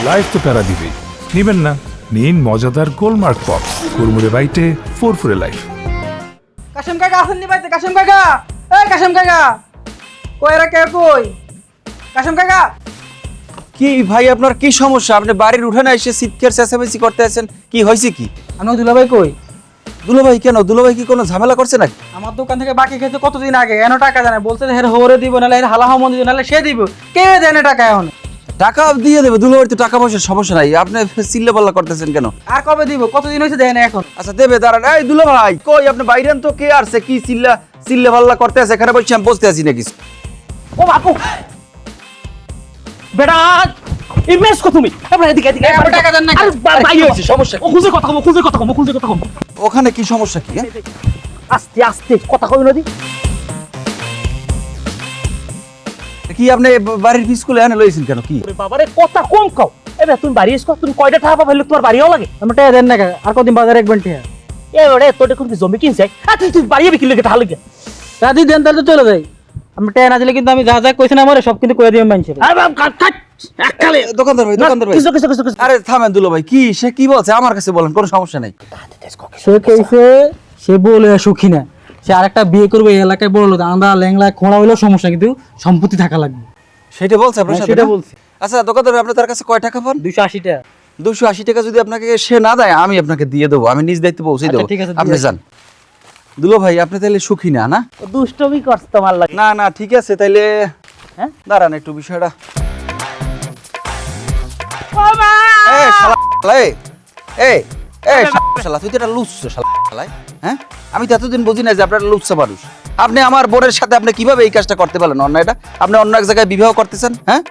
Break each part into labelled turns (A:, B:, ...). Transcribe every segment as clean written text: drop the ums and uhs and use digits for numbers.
A: Life তো প্যারা দিবেই। নিবেন না, নিন মজাদার গোলমার্ক পপস, কুরমুরে বাইটে ফুরফুরে লাইফ।
B: কাশেম কাকা আসেন নি বাইতে? কাশেম কাকা, এই কাশেম কাকা, কই এরা কে কই? কাশেম কাকা,
C: কি ভাই আপনার কি সমস্যা? আপনি বাড়ির উঠানে এসে চিৎকার চেঁচামেচি করতে আছেন, কি হয়েছে কি?
B: আমি দুলাভাই কই?
C: দুলাভাই কেন? দুলাভাই কি কোনো ঝামেলা করছে নাকি?
B: আমার দোকান থেকে বাকি খেতে কতদিন আগে এনো টাকা জানে, বলছে যে হের হরে দিব নাহলে হের হালা হামন দিব নাহলে সে দিব, কে দেয় না টাকা এখন?
C: টাকা দিয়ে দেবে, দুলাভাই তো টাকা পয়সার সমস্যা নাই, আপনি চিল্লা পাল্লা করতেছেন কেন?
B: আর কবে দিব? কতদিন হয়েছে দেয় না এখন?
C: আচ্ছা দেবে, দাঁড়ান। এই দুলাভাই কই আপনি বাইরে তো, কে আসছে? কি চিল্লা পাল্লা করতে আছে? এখানে বসে আমি বসতে আছি নাকি?
D: ও বাপু বেটা ইমেজ কো তুমি এবার এদিকে এদিকে
B: আমার টাকা দেন না কেন?
D: আরে ভাই
C: কি হয়েছে? সমস্যা কি?
D: ও খুঁজে কথা কম
C: ওখানে কি সমস্যা কি? হ্যাঁ?
D: আস্তে আস্তে কথা কই নদী
C: কি আপনি বাড়ির স্কুলে এনে লইছেন কেন? কি
D: ওরে বাবারে কথা কম কও। এবার তুমি বাড়ি এসো, তুমি কয়টা টাকা পাইলে তোমার বাড়িও লাগে?
B: আমার টাকা দেন না কেন? আর কদিন বাজারে একবার টাকা
D: এবারে তোর কোন জমি কিনছে? তুই বাড়ি বিক্রি লাগে তাহলে লাগে
B: রাজি দেন তাহলে তো চলে যাই। আমি টাকা না দিলে কিন্তু আমি যা যা কইছেন আমার সব কিন্তু কইয়া দিবেন মানুষের।
D: আরে বাপ কাট এককালে
C: দোকানদার ভাই, দোকানদার ভাই,
D: কিছু
C: আরে থামেন দুলাভাই, কি সে কি বলছে আমার কাছে বলেন, কোনো সমস্যা নাই।
B: সে কইছে সে বলে সুখী না, সে আরেকটা বিয়ে করবে এই এলাকায় বড় লোক, আন্দা ল্যাংলা খোঁড়া হইলেও সমস্যা, কিন্তু সম্পত্তি থাকা লাগবে।
C: সেটা বলছে আপনার
B: হ্যাঁ,
C: সাথে?
B: সেটা
C: না?
B: বলছে।
C: আচ্ছা দোকানদার ভাই, আপনি তার কাছে কয় টাকা পান?
B: 280 টাকা।
C: 280 টাকা যদি আপনাকে সে না দেয়, আমি আপনাকে দিয়ে দেবো, আমি নিজ দায়িত্বে পৌঁছে
B: আচ্ছা,
C: দেবো,
B: ঠিক আছে,
C: আপনি
B: দিয়ে
C: যান। দুলো ভাই আপনি তাহলে সুখী না? না
D: দুষ্টমি করছ তোমার লাগে।
C: না না ঠিক আছে, তাইলে
D: হ্যাঁ?
C: দাঁড়ান একটু বিষয়টা।
D: বাবা
C: এই শালা, এই শালা, তুই তো একটা লুচ্ছা শালা, হ্যাঁ? আমি তো এতদিন বুঝি না যে আপনার লুচ্ছা মানুষ। আপনি আমার বোনের সাথে আপনি কিভাবে এই কাজটা করতে পারলেন? অন্যায়টা আপনি অন্য এক জায়গায় বিবাহ করতেছেন, হ্যাঁ?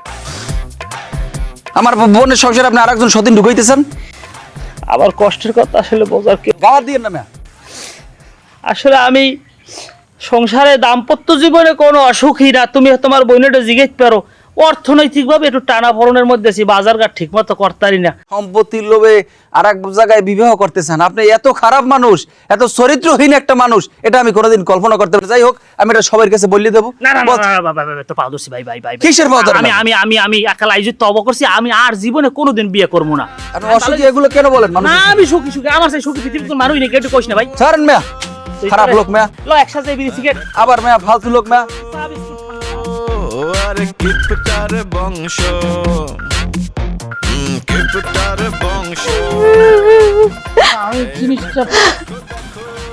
C: আমার বোনের সংসারে আপনি আরেকজন সতীন ঢুকাইতেছেন।
D: আবার কষ্টের কথা আসলে বোঝার কি?
C: গাওয়ার দিয়ে না মেয়া।
D: আসলে আমি সংসারে দাম্পত্য জীবনে কোনো অসুখী না। তুমি তোমার বোনেটা জিজ্ঞেস পারো, অর্থনৈতিকভাবে একটু টানা পড়নের মধ্যে আছি, বাজারঘাট ঠিক মতো করতারি না।
C: সম্পত্তির লোভে আর এক জায়গায় বিবাহ করতেছেন আপনি। এত খারাপ মানুষ, এত চরিত্রহীন একটা মানুষ, এটা আমি কোনোদিন কল্পনা করতে পারি। যাই হোক, আমি এটা সবার কাছে বলে দেবো।
D: না না না না, না, বাবা, বাবা, তো পাও দোষী, ভাই ভাই ভাই ভাই।
C: কিসের পাও ধরে?
D: আমি আমি আমি আমি একালা আইজুত তওবা করছি, আমি আর জীবনে কোনোদিন বিয়ে করবো না।
C: আপনি অসুখী এগুলো কেন বলেন? মানুষ
D: না আমি সুখী সুখী, আমার সেই সুখী পৃথিবীতে কোনো মানুষ নেই, কেটে কইস না ভাই।
C: ছাড়েন মেয়া, খারাপ লোক মেয়া।
D: লো একসাথে বিড়ি সিগারেট
C: আবার মেয়া ফালতু লোক মেয়া।
E: আরে কিপটার বংশ, কিপটার বংশ।
F: আমি জিনিসটা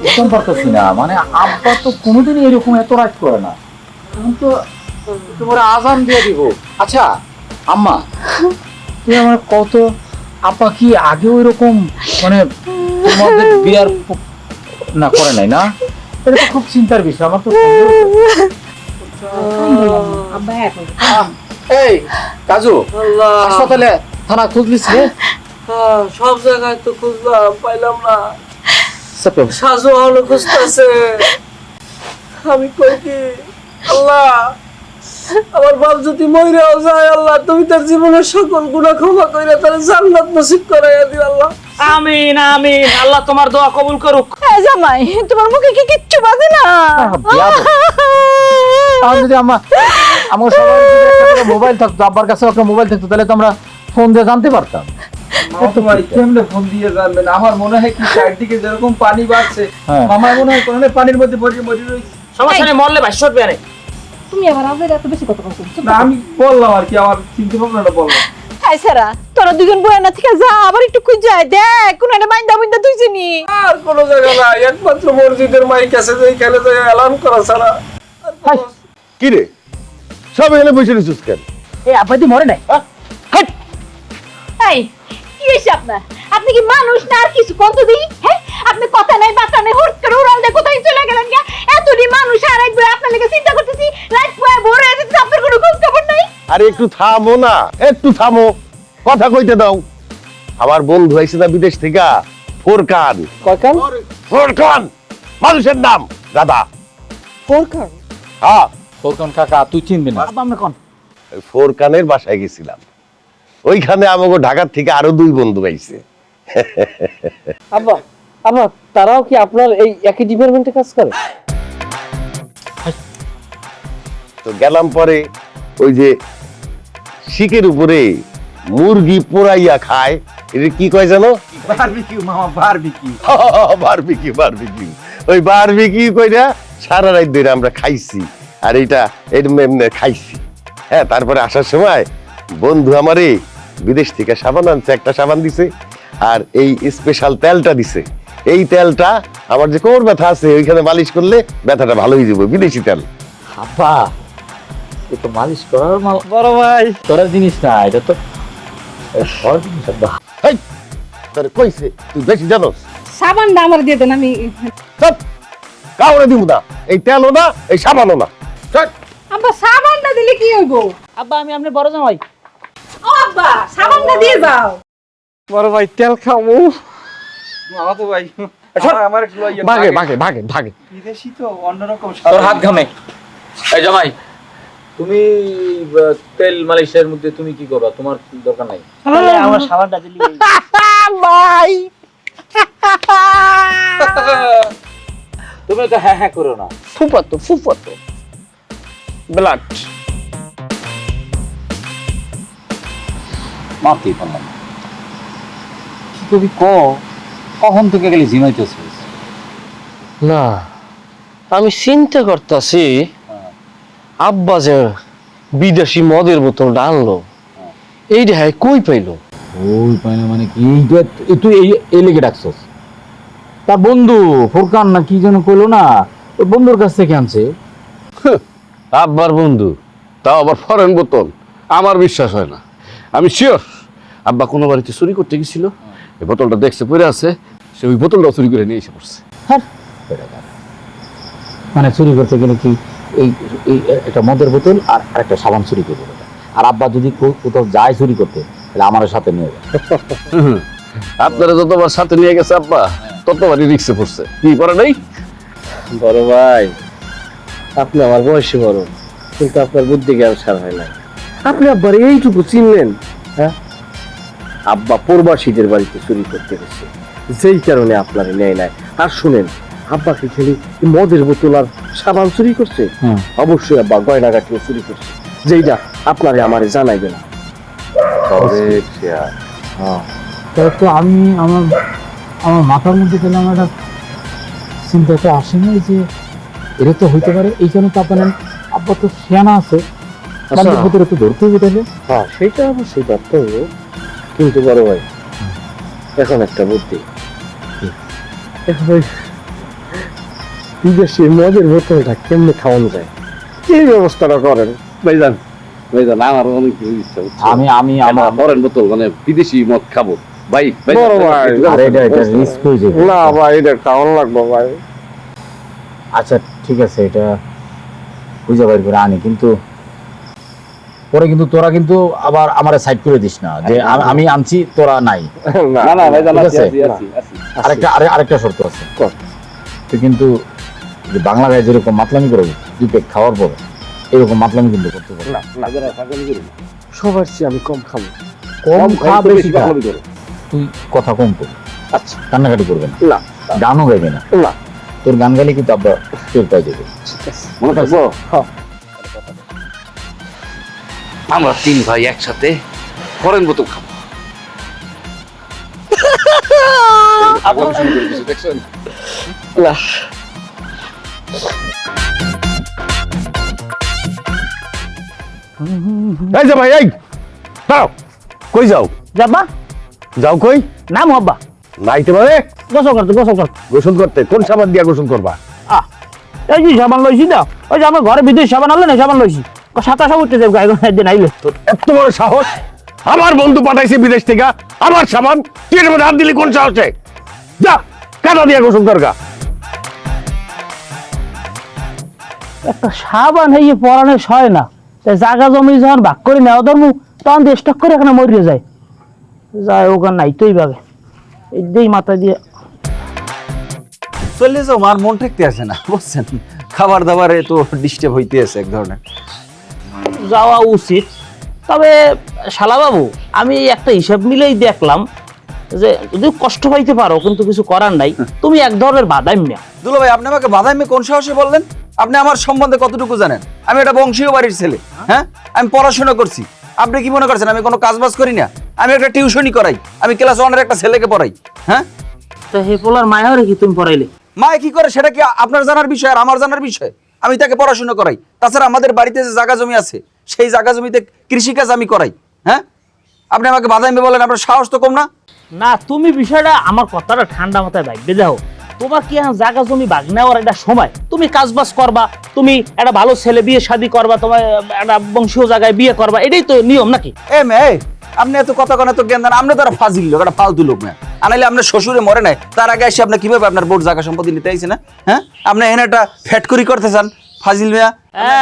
F: বুঝতে পারতেছি না, মানে আব্বা তো কোনোদিনই এরকম এত রাগ করে না। এখন তো তোমার আজান দিয়ে দিব। আচ্ছা আম্মা, তুমি আমার কত, আব্বা কি আগেও এরকম মানে তোমাদের বিয়ার না করে নাই না? এটা তো খুব চিন্তার বিষয় আমার তো। এই কাজু, হাসপাতালে থানা খুঁজলিস রে?
B: সব জায়গায় তো খুঁজলাম, পাইলাম না।
F: সাপে
B: সাজু হলো খুঁজতেছে, আমি কই কি? আল্লাহ, আমার বাপ যদি মইরাও যায়, আল্লাহ তুমি তার জীবনের সকল গুনাহ ক্ষমা কইরা তার জান্নাত নসিব করাইয়া দিও আল্লাহ।
D: আমিন আমিন, আল্লাহ তোমার দোয়া কবুল করুক।
G: হ্যাঁ জামাই, তোমার মুখে কি কিচ্ছু বাজে না?
F: তাহলে যদি আমার সবার যদি একটা করে মোবাইল থাকতো, আব্বার কাছে একটা মোবাইল থাকতো, তাহলে তো আমরা ফোন দিয়ে জানতে পারতাম।
C: কেমনে ফোন দিয়ে জানবেন? আমার মনে হয় কি চারদিকে যেরকম পানি বাড়ছে,
F: হ্যাঁ।
C: আমার মনে হয় কোন পানির মধ্যে মরে রয়েছে।
D: সমস্যা নেই, মরলে ভাষ্য বেড়ে।
G: তুমি আবার আমাদের এত বেশি কথা বলছো?
C: না আমি বললাম আর কি, আমার চিন্তা ভাবনাটা বললাম।
G: হাই সারা, তোরা দুজন বই না থেকে যা, আবার একটু খুঁজ যায় দেখ কোন একটা বাইন্দা বাইন্দা তুই চিনি।
B: আর কোন জায়গা নাই, একমাত্র মসজিদের মাইক আছে, যে খেলে যায় এলান করা ছাড়া।
H: কি রে সব এখানে বসে রয়েছিস কেন?
D: এই আব্বাদি মরে নাই।
G: এই কি হইছে আপনার? আপনি কি মানুষ না আর কিছু কত দিই? হ্যাঁ, আপনি কথা নাই বাতা নাই, হুট করে উড়াল দিয়ে কোথায় চলে গেলেন? গা এতটি মানুষ আর একবার আপনার লেগে চিন্তা করতেছি, রাত পুয়া ভোর হয়ে যেতে আপনার কোনো খোঁজ খবর নাই।
H: আরে একটু থামো না, একটু থামো, কথা কইতে দাও। আমার বন্ধু আইছে না বিদেশ থেকে, ফোরকান।
B: কয়কান?
H: ফোরকান মানুষের নাম, দাদা।
B: ফোরকান?
H: হ্যাঁ,
F: ফোরকান কাকা তুই চিনবি না?
D: আব্বা আমরা কোন?
H: ওই ফোরকানের বাসায় গেছিলাম, ওইখানে আমাকে ঢাকার থেকে আরো 2 বন্ধু আইছে।
B: আব্বা, আব্বা তারাও কি আপনার এই একই ডিপার্টমেন্টে কাজ করে?
H: তো গেলাম পরে ওই যে শিকের উপরে মুরগি পোড়াইয়া খায়, এটা কি কয় জানো?
C: বারবিকিউ মামা, বারবিকিউ।
H: বারবিকিউ। ওই বারবিকিউ কইরা সারা রাত ধরে আমরা খাইছি, আর এটা এমনি খাইছি। হ্যাঁ, তারপরে আসার সময় বন্ধু আমারে বিদেশ থেকে সাবান আনছে, একটা সাবান দিছে, আর এই স্পেশাল তেলটা দিছে। এই তেলটা আমার যে কোমর ব্যথা আছে ওইখানে মালিশ করলে ব্যথাটা ভালো হয়ে যাবে, বিদেশি তেল।
F: আব্বা এ তো মালিশ করার
D: বড় ভাই
F: করার জিনিস না, এটা তো খাওয়ার জিনিস আব্বা।
H: হেই, তোরে কইছে তুই বেশি জানোস?
G: সাবানটা আমার দিয়ে দেন, আমি
H: চুপ, কাউরে দিব না, এই তেলও না, এই সাবানও না। চল।
G: আব্বা সাবানটা দিলে কি হইব?
D: আব্বা আমি আপনার বড় জামাই।
G: ও আব্বা সাবানটা দিয়ে যাও।
B: বড় ভাই তেল খাবো।
C: মামা তো ভাই আমার একটু লইয়া
B: ভাগে ভাগে ভাগে ভাগে।
C: বিদেশি তো অন্যরকম
F: তোর হাত ঘামে। এই জামাই, তুমি তেল মালিশের মধ্যে তুমি কি করবা? তোমার দরকার নাই।
D: তাহলে আমার সাবানটা দিলি।
B: ভাই
F: তুমি তো হ্যাঁ হ্যাঁ করো না।
B: ফুফাতো ব্লাড।
F: মারতেই পারলাম না। কি করবি ক? কখন থেকে গেলে ঝিমাইতেছিস?
B: না, আমি চিন্তা করতেছি আব্বা যে বিদেশি মদের বোতলটা আনলো, এইটা কই পাইলো?
F: ওই পাইনা মানে কি? তুই এই লেগে ডাকছস? তার বন্ধু ফোরকান না কি যেন কইলো না, ওই বন্ধুর কাছ থেকে আনছে।
H: আব্বার বন্ধু, তাও আবার ফরেন বোতল, আমার বিশ্বাস হয় না। আমি শিওর আব্বা কোনো বাড়িতে চুরি করতে গেছিল, এই বোতলটা দেখছে পড়ে আছে, সে ওই বোতলটা চুরি করে নিয়ে এসে পড়ছে।
F: মানে চুরি করতে গেলে কি এই এই একটা মদের বোতল আর একটা সাবান চুরি করে দেবে। আর আব্বা যদি কোথাও যায় চুরি করতে, তাহলে আমার সাথে নিয়ে যাবে।
H: আপনারা যতবার সাথে নিয়ে গেছে আব্বা, ততবারই রিক্সে পড়ছে। কি করে নাই?
B: বড় ভাই, আপনি আমার বয়সে বড়, কিন্তু আপনার বুদ্ধি জ্ঞান সার হয় না। আপনি আব্বার এইটুকু চিনলেন? হ্যাঁ, আব্বা প্রবাসীদের বাড়িতে চুরি করতে গেছে, যেই কারণে আপনার নেয় নাই। আর শুনেন, আব্বাকে খেলি মদের বোতল আর সাবান চুরি করছে? অবশ্যই আব্বা গয়নাগাটিও চুরি করছে, যেইটা আপনারে আমারে জানাইবে না।
F: তো আমি আমার মাথার মধ্যে পেলাম একটা চিন্তা, তো আসে নাই যে এটা তো হইতে পারে। এই কারণে তো আপনার আব্বা তো শিয়ানা আছে, বান্ধব ভিতরে তো ধরতে হবে তাহলে।
B: হ্যাঁ, সেটা অবশ্যই করতে হবে, কিন্তু বড় ভাই এখন একটা বুদ্ধি। এখন ওই বিদেশি মদের বোতলটা কেমনে খাওয়ানো যায়, এই ব্যবস্থাটা করেন।
H: ভাইজান, ভাইজান, আমার অনেক ইচ্ছা হচ্ছে।
F: আমি
H: আমার ফরেন বোতল মানে বিদেশি মদ খাবো ভাই।
B: বড় ভাই,
F: এটা রিস্ক হয়ে যাবে।
B: না ভাই, এটা খাওয়ানো লাগবে ভাই।
F: আচ্ছা ঠিক আছে, এটা বুঝে বাইর করে আনি, কিন্তু পরে কিন্তু তোরা কিন্তু আবার আমার সাইড করে দিস না যে আমি আনছি তোরা নাই।
B: না
H: না ভাইজান,
F: ঠিক
H: আছি
F: আছে।
H: আছি আছি আছি।
F: আরেকটা শর্ত আছে। তুই কিন্তু যে বাংলা গায়ে যেরকম মাতলামি করে দুই পেক খাওয়ার পর এরকম মাতলামি কিন্তু করতে পারবি না।
B: সবার চেয়ে আমি কম খাবো।
F: কম খা, বেশি খা।
H: ভালো করো।
F: তুই কথা কম কর,
B: আচ্ছা,
F: কান্নাকাটি করবে না,
B: না
F: গানও গাইবে না।
B: না,
F: তোর গান গাইলে কিন্তু আব্বা টের পাই দেবে।
H: মনে থাকবো?
B: হ্যাঁ।
H: আমরা 3 ভাই একসাথে ফরেন বোতল খাবো। আপনারা শুরু করে দিয়েছে, দেখছেন?
B: না।
H: এই যে ভাই, এই দাঁড়াও, কই যাও?
D: যাবা
H: যাও কই?
D: নাম হব্বা
H: নাইতে পারে
D: গোসল করতে
H: গোসল করতে? কোন সাবান দিয়া গোসল করবা?
D: এই যে সাবান লইছি না, ওই যে আমার ঘরে বিদেশ সাবান আনলে না, সাবান লইছি 27 উঠতেছে গায়ে একদিন আইলে।
H: তোর এত বড় সাহস! আমার বন্ধু পাঠাইছে বিদেশ থেকে, আমার সাবান তুই এর মধ্যে হাত দিলি কোন সাহসে? যা, কাটা দিয়া গোসল করগা।
D: একটা সাবান হয়ে পরানো হয় না, তাই জায়গা জমি যখন ভাগ করে নেওয়া ধর্ম, তখন দিয়ে স্টক করে এখানে মরিয়ে যায় ওখানে নাই তোই ভাগে এই দিয়েই মাথা দিয়ে
C: চলে যাও, মার মন ঠেকতে আসে না, বুঝছেন? খাবার দাবারে তো ডিস্টার্ব হইতে আছে এক ধরনের।
D: যাওয়া উচিত। তবে শালাবাবু, আমি একটা হিসাব মিলেই দেখলাম যে যদি কষ্ট পাইতে পারো কিন্তু কিছু করার নাই, তুমি এক ধরনের বাদাম না।
C: দুলা ভাই, আপনি আমাকে বাদামি কোন সাহসে বললেন? আপনি আমার সম্বন্ধে কতটুকু জানেন? আমি একটা বংশীয় বাড়ির ছেলে, হ্যাঁ? আমি পড়াশোনা করছি, আপনি কি মনে করছেন আমি কোনো কাজ বাজ করি না? আমি একটা টিউশনই করাই, আমি ক্লাস 1 এর একটা ছেলেকে পড়াই। হ্যাঁ,
D: তো হে পোলার মায়াও রেখে তুমি পড়াইলে?
C: মা কি করে সেটা কি আপনার জানার বিষয় আর আমার জানার বিষয়? আমি তাকে পড়াশোনা করাই। তাছাড়া আমাদের বাড়িতে যে জায়গা জমি আছে সেই জায়গা জমিতে কৃষিকাজ আমি করাই। হ্যাঁ, আপনি আমাকে বাধা দিবে বলেন, আপনার সাহস তো কম না?
D: না, তুমি বিষয়টা আমার কথাটা ঠান্ডা মাথায় ভাববে যাও। তোমার কি এখন জায়গা জমি ভাগ নেওয়ার একটা সময়? তুমি কাজবাজ করবা, তুমি একটা ভালো ছেলে বিয়ে শাদী করবা, তোমার একটা বংশীয় জায়গায় বিয়ে করবা, এটাই তো নিয়ম নাকি?
C: আপনি এত কথা কেন, এত জ্ঞান দেন? আপনি তো একটা ফাজিল লোক, একটা ফালতু লোক না। আনাইলে আপনার শ্বশুরে মরে নাই, তার আগে এসে আপনি কিভাবে আপনার বোর্ড জায়গা সম্পত্তি নিতে আইছে না? হ্যাঁ, আপনি এখানে একটা ফ্যাটকুরি করতে চান, ফাজিল মিয়া।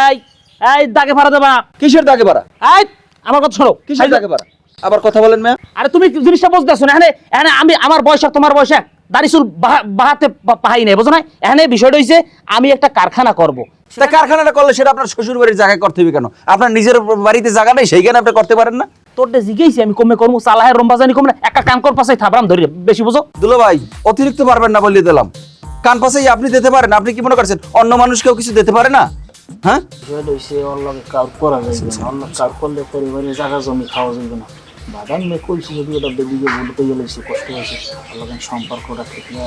D: এই এই দাগে ভাড়া দেবা?
C: কিসের দাগে পারা?
D: এই আমার কথা শোনো।
C: কিসের দাগে পারা? আবার কথা বলেন মিয়া।
D: আরে তুমি জিনিসটা বুঝতেছো না? এখানে এখানে আমি আমার বয়স আর তোমার বয়স এক, দাড়ি চুল বাহাতে পাহাই নাই, বুঝো না? এখানে বিষয়টা হইছে আমি একটা কারখানা করব।
C: তা কারখানাটা করলে সেটা আপনার শ্বশুর বাড়ির জায়গায় করতে হবে কেন? আপনার নিজের বাড়িতে জায়গা নেই, সেইখানে আপনি করতে পারেন না?
D: তোরটা জিজ্ঞেসি আমি কমে করবো, চালাহের রম্বাজানি কমে না, একটা কাম কর পাশে থাবরাম ধরি বেশি বুঝো।
C: দুলো ভাই অতিরিক্ত পারবেন না বলিয়ে দিলাম। কান পাশেই আপনি দিতে পারেন, আপনি কি মনে করছেন অন্য মানুষ কেউ কিছু দিতে পারে না? হ্যাঁ,
D: কার করা যাইবে না, অন্য কার করলে পরিবারের জায়গা জমি খাওয়া যাইবে না। বাদাম মে কইছি যদি ওটা দিকে ভুল করে লইছি, কষ্ট হয়েছে, আল্লাহ সম্পর্কটা ঠিক না।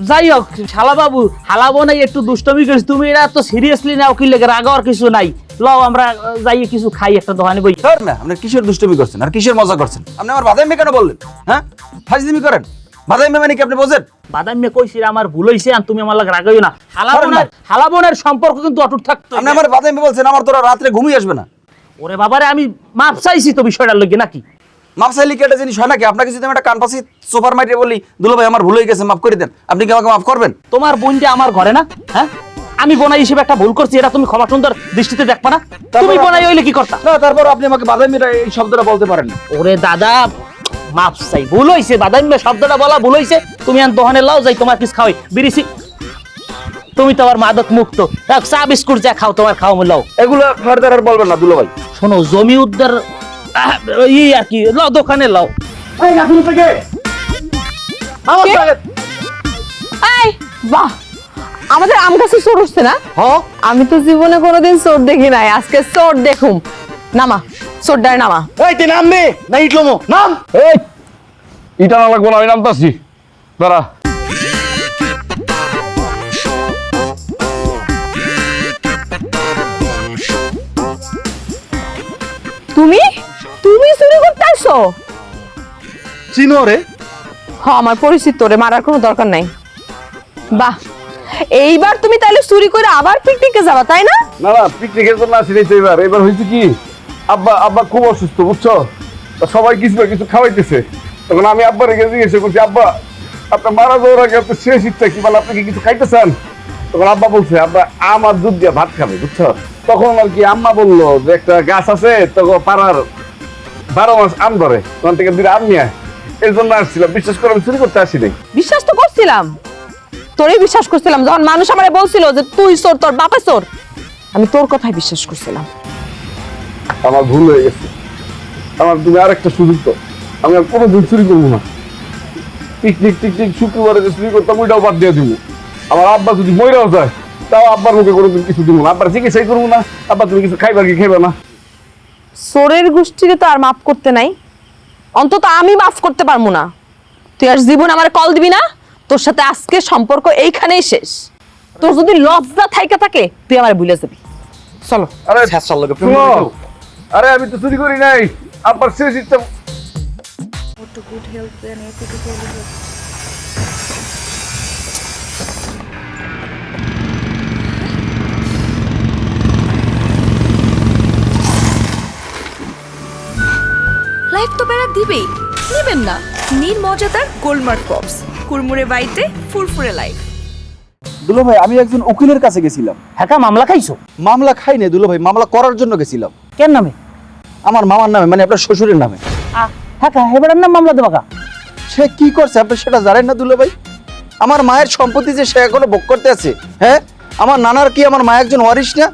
D: যাই হোক শালা বাবু, হালাবো নাই, একটু দুষ্টমি করিস তুমি, এটা তো সিরিয়াসলি নাও, কি লেগে রাগ আর কিছু নাই। লও আমরা যাই কিছু খাই একটা দোকানে বই।
C: ধর না, আপনি কিসের দুষ্টমি করছেন আর কিসের মজা করছেন? আপনি আমার বাদামি কেন বললেন? হ্যাঁ, ফাজলিমি করেন। বাদামি মানে কি আপনি বোঝেন?
D: বাদাম মে কইছি আমার ভুল হইছে, আর তুমি আমার লাগে রাগাইও না। হালাবোনের সম্পর্ক কিন্তু অটুট থাকতো।
C: আপনি আমার বাদামি বলছেন, আমার তোরা রাত্রে ঘুমিয়ে আসবে না।
D: ওরে বাবারে, আমি মাপ চাইছি তো বিষয়টার লগে নাকি?
C: মাপ চাইলে কি একটা জিনিস হয় নাকি? আপনাকে যদি আমি একটা কান পাশে সোফার মাইটে বলি দুলো ভাই আমার ভুল হয়ে গেছে মাফ করে দেন, আপনি কি আমাকে মাফ করবেন?
D: তোমার বোনটা আমার ঘরে না? হ্যাঁ, আমি বোনাই হিসেবে একটা ভুল করছি, এটা তুমি ক্ষমা সুন্দর দৃষ্টিতে দেখবা না? তুমি বোনাই হইলে কি করতা?
C: না, তারপর আপনি আমাকে বাদামিরা এই শব্দটা বলতে পারেন না।
D: ওরে দাদা, মাপ চাই, ভুল হইছে, বাদামি শব্দটা বলা ভুল হইছে। তুমি আন দোকানে লাও, যাই তোমার কিছু খাওয়াই বিরিছি। তুমি তো আবার মাদক মুক্ত, চা বিস্কুট যা খাও তোমার খাও লাও।
C: এগুলো ফার্দার আর বলবেন না দুলো ভাই।
D: শোনো, জমি উদ্ধার ই আর কি, লাও দোকানে লাও।
G: এই বাহ, আমাদের আম গাছে চোর উঠছে না? আমি তো জীবনে কোনোদিন চোর দেখি নাই, আজকে চোর দেখুম। নামা চোরটার নামা।
H: এই তুই নামবি না ইটলমো নাম? এই ইটা না লাগবো না, আমি নামতাছি, দাঁড়া।
G: তুমি তুমি চুরি করতে আসছো?
H: চিনো রে?
G: হ্যাঁ, আমার পরিচিত, তোরে মারার কোনো দরকার নাই। বাহ, এইবার তুমি তাহলে চুরি করে আবার পিকনিকে যাবা, তাই না?
H: না না, পিকনিকের জন্য আসিনি তো। এবার হয়েছে কি, আব্বা আব্বা খুব অসুস্থ বুঝছো, তা সবাই কিছু না কিছু খাওয়াইতেছে। তখন আমি আব্বার কাছে জিজ্ঞেস করছি, আব্বা আপনার মারা যাওয়ার আগে আপনার শেষ ইচ্ছা কি, মানে আপনি কি কিছু খাইতেছেন? তখন আব্বা বলছে আব্বা আমার দুধ দিয়ে ভাত খাবে বুঝছো। তখন আর কি আম্মা বললো যে একটা গাছ আছে তখন পাড়ার 12 মাস আম ধরে, তখন থেকে 2 আম নিয়ে এর জন্য আসছিলাম। বিশ্বাস করে আমি চুরি করতে আসি নাই।
G: বিশ্বাস তো করছিলাম, তোরে বিশ্বাস করছিলাম। যখন মানুষ আমারে বলছিল যে তুই চোর, তোর বাপা চোর, আমি তোর কথাই বিশ্বাস করছিলাম।
H: আমার ভুল হয়ে গেছে, আমার তুমি আরেকটা সুযোগ তো, আমি আর কোনোদিন চুরি করবো না। পিকনিক টিকনিক শুক্রবারে যে চুরি করতাম ওইটাও বাদ দিয়ে দিব। আমার আব্বা যদি মইরাও যায় তাও আব্বার মুখে কোনোদিন কিছু দিব না, আব্বার চিকিৎসাই করবো না। আব্বা তুমি কিছু খাইবার কি খাইবা না?
G: চোরের গোষ্ঠীকে তো আর মাফ করতে নাই, অন্তত আমি মাফ করতে পারবো না। তুই আর জীবন আমার কল দিবি না, তোর সাথে আজকে সম্পর্ক এইখানেই শেষ। তোর যদি লজ্জা থাইকা থাকে তুই আমার ভুলে যাবি। চলো।
H: আরে শুনো, আরে আমি তো চুরি করি নাই, আব্বার শেষ ইচ্ছা।
I: লাইফ তো বেড়া দিবেই, নেবেন না? নির্মজাদার গোলমার্ক পপস, কুরমুরে বাইটে ফুরফুরে লাইফ।
C: দুলো ভাই আমি একজন উকিলের কাছে গেছিলাম।
D: হ্যাঁ, মামলা খাইছো?
C: মামলা খাই নাই দুলো ভাই, মামলা করার জন্য গেছিলাম।
D: কেন নামে?
C: আমার মামার নামে, মানে আপনার শ্বশুরের নামে।
D: হ্যাঁ, হেবারের নাম মামলা দেবা কা?
C: সে কি করছে আপনি সেটা জানেন না দুলো ভাই? আমার মায়ের সম্পত্তি যে সে এখনো ভোগ করতে আছে। হ্যাঁ, আমার নানার কি আমার মা একজন ওয়ারিশ না?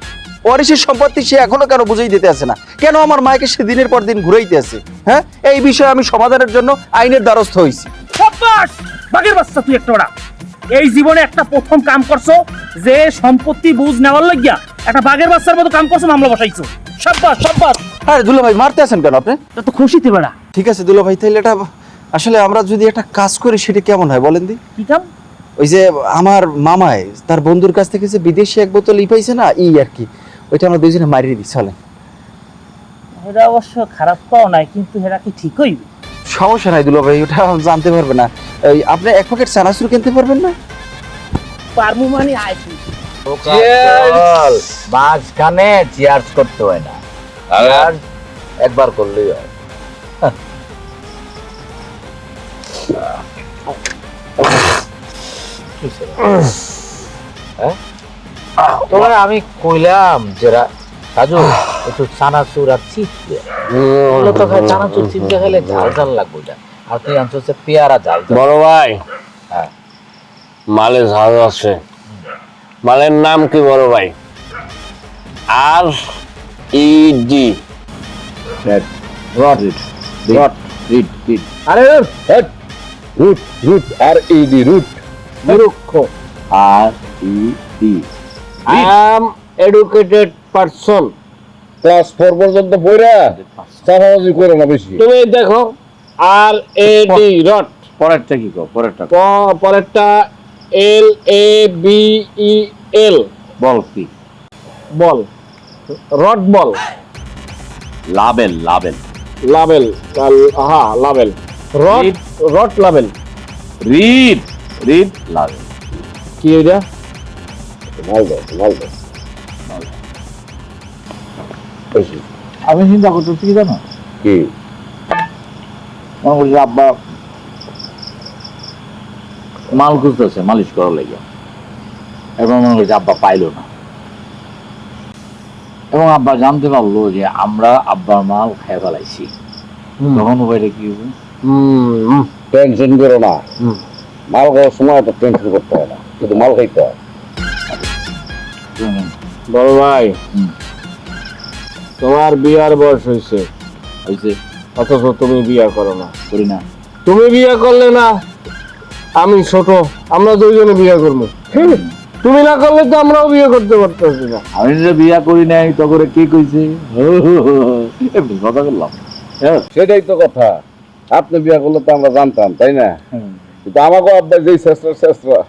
C: ওয়ারিশের সম্পত্তি সে এখনো কেন বুঝেই দিতে আছে না? কেন আমার মাকে সে দিনের পর দিন ঘুরাইতে আছে? হ্যাঁ, এই বিষয়ে আমি সমাধানের জন্য আইনের দ্বারস্থ হয়েছি।
D: শাবাশ, বাগের বাচ্চা তুই একটা ওরা। এই জীবনে একটা প্রথম কাম করছো যে সম্পত্তি বুঝ নেওয়ার লাগিয়া একটা বাগের বাচ্চার মতো কাম করছো, মামলা বসাইছো। শাবাশ শাবাশ।
C: আরে দুলা ভাই মারতে আছেন কেন আপনি?
D: এটা তো খুশিতে বেড়া।
C: ঠিক আছে দুলা ভাই, তাহলে এটা আসলে আমরা যদি একটা কাজ করি সেটা কেমন হয় বলেন দি?
D: কি কাম?
C: ওই যে আমার মামায় তার বন্ধুর কাছ থেকে যে বিদেশি এক বোতল পাইছে না, আর কি, ওইটা আমরা দুইজনে মারিয়ে দিই, চলেন।
D: এটা অবশ্য খারাপ পাও নাই, কিন্তু এটা কি ঠিক হইবে?
C: সমস্যা নাই দুলা ভাই, ওটা জানতে পারবে না। ওই আপনি এক প্যাকেট চানাচুর কিনতে পারবেন না?
D: পারমু মানে আইছি।
F: মাঝখানে চিয়ার্স করতে হয় না, আর একবার করলেই হয়। তোমার আমি কইলাম যে রাজু একটু চানাচুর আর চিপ দে। বললো তো খাই চানাচুর চিপ দিয়ে খেলে ঝাল ঝাল লাগবে না, আর তুই আনছো হচ্ছে পেয়ারা ঝাল।
H: বড় ভাই,
F: হ্যাঁ,
H: মালে ঝাল আছে। মালের নাম কি বড় ভাই? R E D
F: rod rod read read.
H: আরে root root R E D root
F: মূর্খ। R E D.
H: I am educated person. Class 4 পর্যন্ত পড়া চাপাবাজি করে না বেশি। তুমি দেখো আর এ ডি রট।
F: পরেরটা কি কো? পরেরটা
H: পরেরটা এল এ বি ই এল।
F: বল কি?
H: বল, রড বল।
F: লাবেল লাবেল
H: লাবেল, হ্যাঁ label, rod rod label.
F: Read read label.
H: কি এটা? মালদা মালদা।
F: আমি চিন্তা করতেছি কি জানো,
H: কি?
F: মনে করছি আব্বা মাল খুঁজতেছে মালিশ করার লাগে, এবং মনে করছি আব্বা পাইলো না, এবং আব্বা জানতে পারলো যে আমরা আব্বার মাল খেয়ে ফেলাইছি। তখন উপায়টা কি হবে?
H: টেনশন করো না, মাল খাওয়ার সময় তো টেনশন করতে হয় না, শুধু মাল খাইতে হয়। বড় ভাই, তোমার বিয়ার বয়স হয়েছে,
F: হয়েছে,
H: অথচ তুমি বিয়া করো না।
F: করি না।
H: তুমি বিয়া করলে না, আমি ছোট, আমরা দুইজনে বিয়া করবো। তুমি না করলে তো আমরাও বিয়ে করতে পারতেছি না।
F: আমি যে বিয়া করি নাই তো করে কে কইছে? এমনি কথা বললাম।
H: সেটাই তো কথা, আপনি বিয়া করলে তো আমরা জানতাম, তাই না? কিন্তু আমাকে আব্বা যেই শেষরা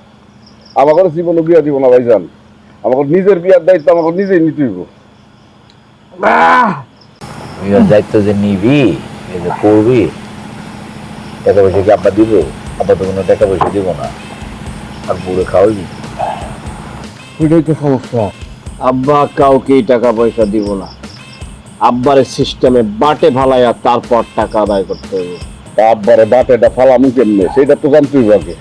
H: আমাকে জীবনে বিয়া দিব না ভাইজান। আমাকে নিজের বিয়ার দায়িত্ব আমাকে নিজেই নিতে হইব।
F: বিয়ার দায়িত্ব যে নিবি, এই যে করবি, টাকা পয়সা কি আব্বা দিব? আব্বা তো কোনো টাকা পয়সা দিব না, আর বুড়ে খাওয়াবি।
H: এটাই তো সমস্যা, আব্বা কাউকেই টাকা পয়সা দিব না। আব্বারে সিস্টেমে বাটে ফালাইয়া তারপর টাকা আদায় করতে হবে। আব্বারে বাটেটা ফালামু কেমনে সেটা তো জানতেই হবে।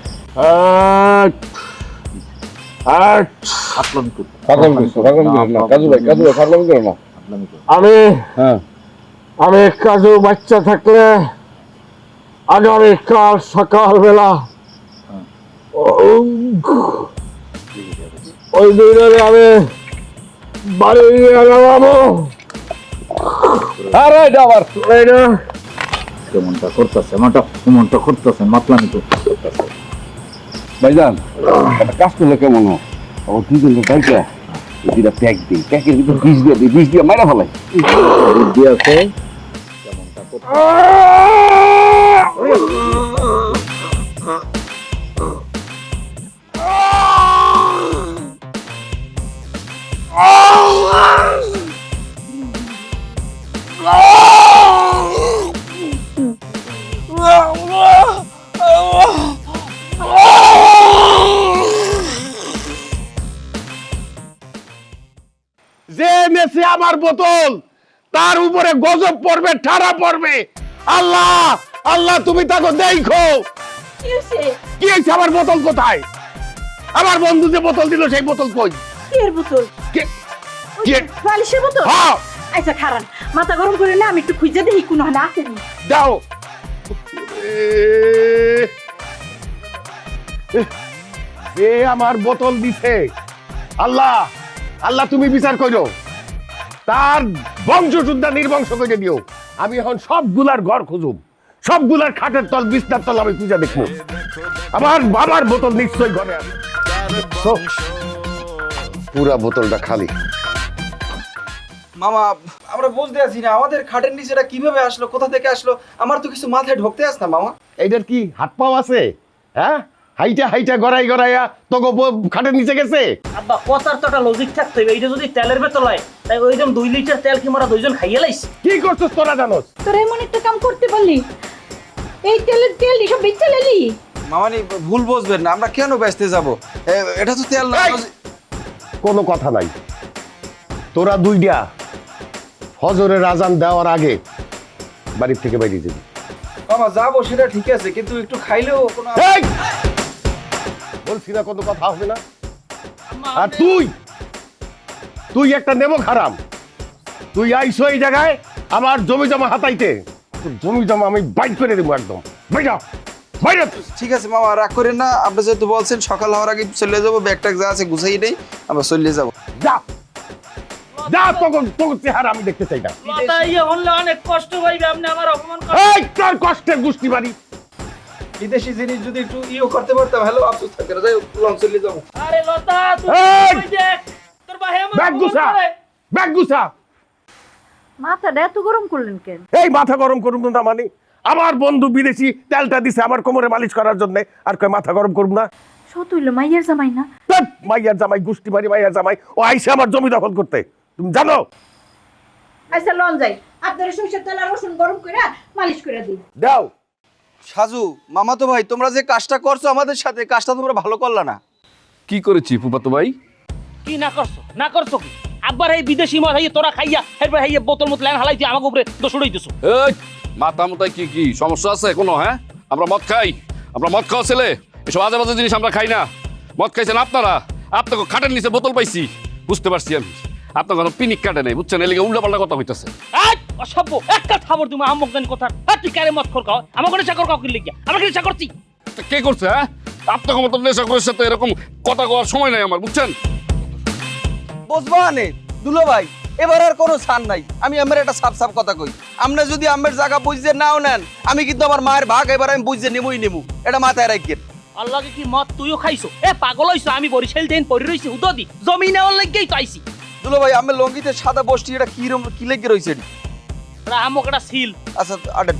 H: আমি কাজু বাচ্চা থাকলে আগামীকাল সকালবেলা ওই দুইজনে আমি বাড়ি নিয়ে যাবো। আরে আবার
F: কেমনটা করতেছে, মনটা করতেছে, মাতলামি করতেছে।
H: ভাইজান একটা কাজ করলে কেমন হয়? আমার দুইজনকে গাইটা দুইটা প্যাক দিই, প্যাকের ভিতর বিষ দিয়ে দিই, বিষ দিয়ে মারা ফেলাই।
F: বুদ্ধি আছে, কেমনটা
H: যে নেছে আমার বোতল তার উপরে গজব পড়বে, ঠাড়া পড়বে। আল্লাহ আল্লাহ, তুমি তাকে দেখো।
G: কি হইছে?
H: কি হয়েছে? আমার বোতল কোথায়? আমার বন্ধু যে বোতল দিল সেই বোতল কই?
G: কি এর বোতল?
H: কে-
G: ওই
H: কে-
G: বালিশের বোতল?
H: হ্যাঁ,
G: আচ্ছা খারান, মাথা গরম করে না, আমি একটু খুঁজে দেখি কোনো না আসেনি।
H: দাও। এ আমার বোতল দিছে। আল্লাহ আল্লাহ, তুমি বিচার করো, তার বংশশুদ্ধা নির্বংশ করে দিও। আমি এখন সবগুলার ঘর খুঁজুম, সবগুলার খাটের তল বিছনার তল আমি খুঁজে দেখবো। আমার বাবার বোতল নিশ্চয়ই ঘরে আছে। পুরা বোতলটা খালি।
C: মামা আমরা বুঝতে আছি না আমাদের খাটের নিচে এটা কিভাবে আসলো, কোথা থেকে আসলো, আমার তো কিছু মাথায় ঢুকতে আস না মামা।
H: এইটার কি হাত পাও আছে? হ্যাঁ, হাইটা হাইটা গড়াইয়া তোকে খাটের নিচে গেছে।
D: আব্বা কথার তো একটা লজিক থাকতে হবে, এইটা যদি তেলের ভেতর হয় তাই ওইরকম 2 লিটার তেল কি মোরা দুইজন খাইয়ে লাইছি।
H: কি করছিস তোরা জানোস?
G: তোরা এমন একটা কাম করতে পারলি, এই তেল এসব বেচে লেলি।
C: মামানি ভুল বুঝবেন না, আমরা কেন বেচতে যাব? এটা তো তেল না।
H: কোনো কথা নাই, তোরা দুইটা ফজরের আজান দেওয়ার আগে বাড়ির থেকে বেরিয়ে যাবি।
C: মামা যাবো সেটা ঠিক আছে, কিন্তু একটু খাইলেও কোনো
H: এই! বলছি না কোনো কথা হবে না। আর তুই একটা নেমো খারাম, তুই আইসো এই জায়গায় আমার জমি জমা হাতাইতে, তোর জমি জমা আমি বাইট করে দেবো একদম। বাইরা বাইরে।
C: ঠিক আছে মামা, রাগ করেন না, আপনি যেহেতু বলছেন সকাল হওয়ার আগে চলে যাবো, ব্যাগ ট্যাগ যা আছে গুছাই নেই, আমরা চলে যাবো।
H: যা যা, তোর চেহারা আমি দেখতে চাই না।
D: লতা ইয়ে হলে অনেক কষ্ট পাইবে, আপনি আমার অপমান করেন।
H: এই তোর কষ্টের গুষ্টি বাড়ি।
C: বিদেশি জিনিস যদি একটু ইয়ে করতে পারতাম, হ্যালো আফসোস থাকে না, যাই লং চলে যাবো।
D: আরে লতা তুই
H: এই!
D: কই যে তোর ভাই আমার
H: ব্যাগ
D: অপমান
H: গুছা,
D: করে।
H: ব্যাগ গুছা।
G: মাথাটা এত গরম করলেন কেন?
H: এই মাথা গরম করুন না মানে, আমার বন্ধু বিদেশি তেলটা দিছে আমার কোমরে মালিশ করার জন্য, আর কয় মাথা গরম করুন না।
G: সত হইলো মাইয়ার জামাই না?
H: ধ্যাৎ, মাইয়ার জামাই গুষ্টি মারি, মাইয়ার জামাই ও আইসে আমার জমি দখল করতে, তুমি জানো?
G: আচ্ছা লন যাই, আপনারা সরষের তেল আর রসুন গরম করে মালিশ করে দিন।
H: দাও।
C: সাজু মামাতো ভাই, তোমরা যে কাজটা করছো আমাদের সাথে, কাজটা তোমরা ভালো করলা না।
J: কি করেছি ফুফাতো ভাই?
D: কি না করছো কি? আব্বার এই বিদেশি মদ হাইয়ে তোরা খাইয়া এরপর হাইয়ে বোতল মত ল্যান হালাইছি আমাকে উপরে দোষ উড়াইতেছো।
J: এই মাথা মোটায় কি সমস্যা আছে কোনো? হ্যাঁ, আমরা মদ খাই, আমরা মদ খাওয়া ছেলে, এসব আজে বাজে জিনিস আমরা খাই না। মদ খাইছেন আপনারা, আপনাকে খাটের নিচে বোতল পাইছি, বুঝতে পারছি আমি। আপনার কোনো পিনিক কাটে নেই, বুঝছেন? এলিগে উল্টা পাল্টা কথা হইতেছে।
D: অসভ্য একটা খাবার তুমি আমক জানি কথা। আর তুই কারে মত খোর খাও, আমাকে নেশা কর কাউ কি লিখিয়া, আমাকে নেশা করছি।
J: কে করছে? হ্যাঁ, আপনাকে মতো নেশাখোরের সাথে এরকম কথা কওয়ার সময় নাই আমার, বুঝছেন?
C: বুঝবা নে দুলো ভাই, এবার আর কোনো ছাড় নাই। আমি আমার একটা সাপ কথা কই, আমরা যদি আমের জায়গা বুঝতে নাও নেন, আমি কিন্তু আমার মায়ের ভাগ এবার আমি বুঝতে নেবো, এটা মাথায় রাখেন।
D: আল্লাহকে কি মদ তুইও খাইছো? এ পাগল হইছো? আমি বরিশাল দিন পড়ে রইছি উদদি জমি নেওয়ার লাগেই তো আইছি।
C: দুলো ভাই, আমার লঙ্গিতে সাদা বস্তি, এটা কি লেগে রয়েছে?
D: এটা আমক একটা সিল।
C: আচ্ছা আটা